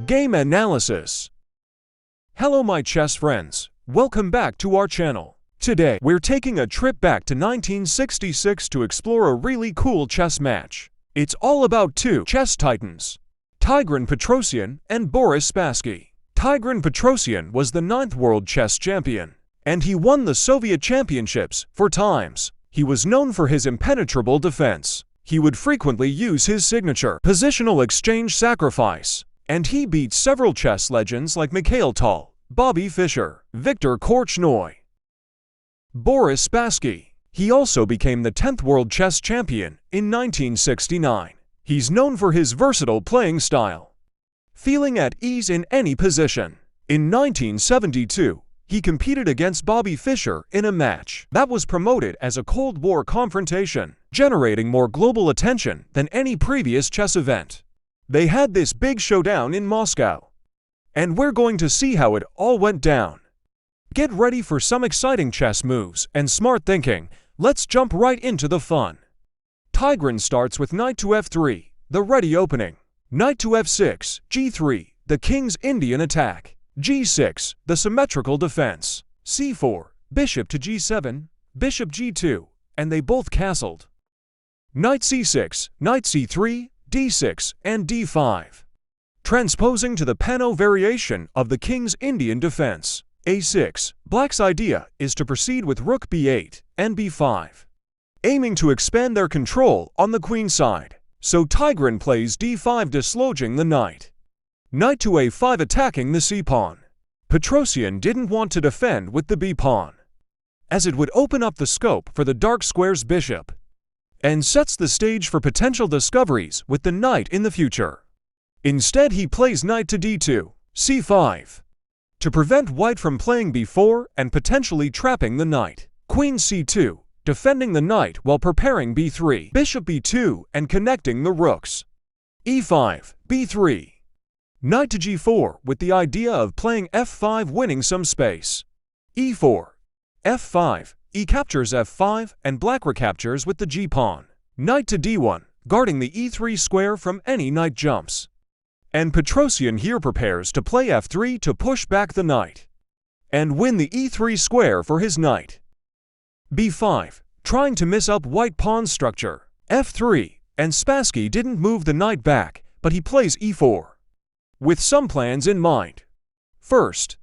Game Analysis. Hello my chess friends, welcome back to our channel. Today, we're taking a trip back to 1966 to explore a really cool chess match. It's all about two chess titans, Tigran Petrosian and Boris Spassky. Tigran Petrosian was the 9th world chess champion, and he won the Soviet championships 4 times. He was known for his impenetrable defense. He would frequently use his signature positional exchange sacrifice, and he beat several chess legends like Mikhail Tal, Bobby Fischer, Viktor Korchnoi. Boris Spassky. He also became the 10th world chess champion in 1969. He's known for his versatile playing style, feeling at ease in any position. In 1972, he competed against Bobby Fischer in a match that was promoted as a Cold War confrontation, generating more global attention than any previous chess event. They had this big showdown in Moscow, and we're going to see how it all went down. Get ready for some exciting chess moves and smart thinking. Let's jump right into the fun. Tigran starts with knight to f3, the ready opening. Knight to f6, g3, the king's Indian attack. g6, the symmetrical defense. c4, bishop to g7, bishop g2, and they both castled. Knight c6, knight c3, d6, and d5. Transposing to the Panno variation of the king's Indian defense. a6, black's idea is to proceed with rook b8 and b5, aiming to expand their control on the queen side. So Tigran plays d5 dislodging the knight. Knight to a5 attacking the c-pawn. Petrosian didn't want to defend with the b-pawn, as it would open up the scope for the dark square's bishop, and sets the stage for potential discoveries with the knight in the future. Instead he plays knight to d2, c5, to prevent white from playing b4 and potentially trapping the knight. Queen c2, defending the knight while preparing b3, bishop b2 and connecting the rooks. e5, b3. Knight to g4 with the idea of playing f5 winning some space. e4, f5, e captures f5 and black recaptures with the g-pawn. Knight to d1, guarding the e3 square from any knight jumps. And Petrosian here prepares to play f3 to push back the knight and win the e3 square for his knight. b5, trying to miss up white pawn structure. f3, and Spassky didn't move the knight back, but he plays e4, with some plans in mind. First,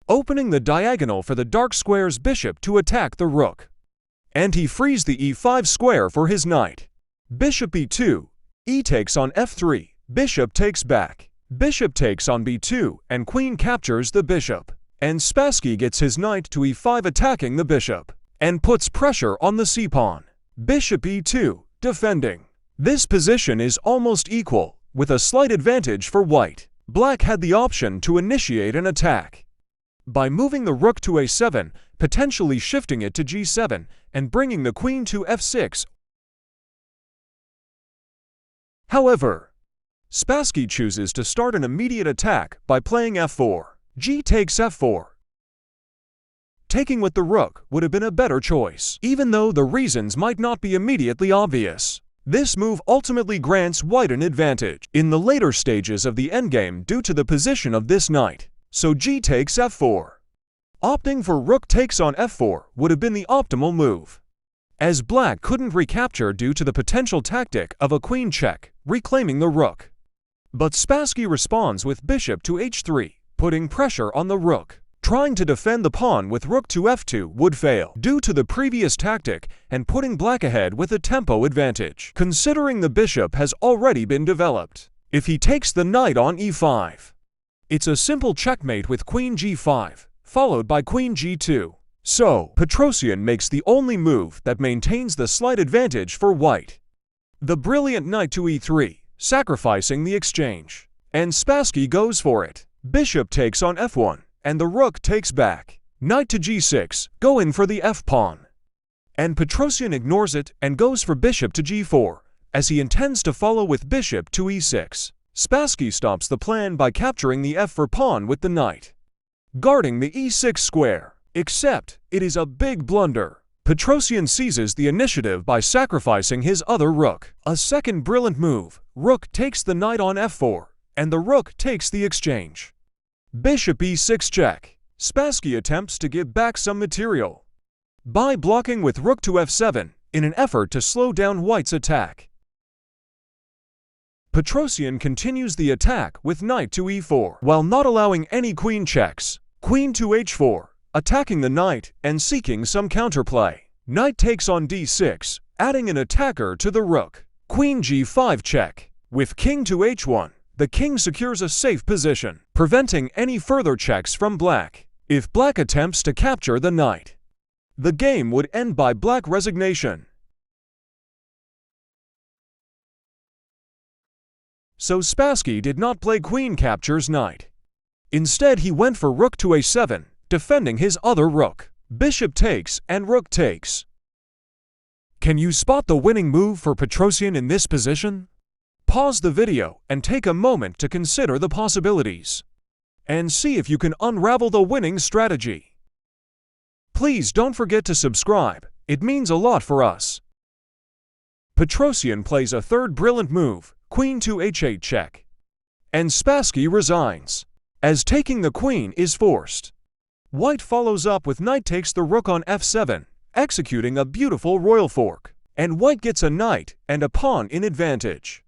opening the diagonal for the dark square's bishop to attack the rook, and he frees the e5 square for his knight. Bishop b2, e takes on f3, bishop takes back, bishop takes on b2, and queen captures the bishop. And Spassky gets his knight to e5 attacking the bishop, and puts pressure on the c-pawn. Bishop e2, defending. This position is almost equal, with a slight advantage for white. Black had the option to initiate an attack by moving the rook to a7, potentially shifting it to g7, and bringing the queen to f6. However, Spassky chooses to start an immediate attack by playing f4. G takes f4. Taking with the rook would have been a better choice, even though the reasons might not be immediately obvious. This move ultimately grants white an advantage in the later stages of the endgame due to the position of this knight. So G takes f4. Opting for rook takes on f4 would have been the optimal move, as black couldn't recapture due to the potential tactic of a queen check, reclaiming the rook. But Spassky responds with bishop to h3, putting pressure on the rook. Trying to defend the pawn with rook to f2 would fail due to the previous tactic and putting black ahead with a tempo advantage, considering the bishop has already been developed. If he takes the knight on e5, it's a simple checkmate with queen g5, followed by queen g2. So, Petrosian makes the only move that maintains the slight advantage for white. The brilliant knight to e3, sacrificing the exchange. And Spassky goes for it. Bishop takes on f1. And the rook takes back. Knight to g6, go in for the f-pawn. And Petrosian ignores it and goes for bishop to g4, as he intends to follow with bishop to e6. Spassky stops the plan by capturing the f4 pawn with the knight, guarding the e6 square. Except, it is a big blunder. Petrosian seizes the initiative by sacrificing his other rook. A second brilliant move, rook takes the knight on f4, and the rook takes the exchange. Bishop e6 check. Spassky attempts to give back some material by blocking with rook to f7 in an effort to slow down White's attack. Petrosian continues the attack with knight to e4 while not allowing any queen checks. Queen to h4, attacking the knight and seeking some counterplay. Knight takes on d6, adding an attacker to the rook. Queen g5 check. With king to h1, the king secures a safe position, preventing any further checks from black. If black attempts to capture the knight, the game would end by black resignation. So Spassky did not play queen captures knight. Instead, he went for rook to a7, defending his other rook. Bishop takes and rook takes. Can you spot the winning move for Petrosian in this position? Pause the video and take a moment to consider the possibilities, and see if you can unravel the winning strategy. Please don't forget to subscribe, it means a lot for us. Petrosian plays a third brilliant move, queen to h8 check, and Spassky resigns, as taking the queen is forced. White follows up with knight takes the rook on f7, executing a beautiful royal fork, and White gets a knight and a pawn in advantage.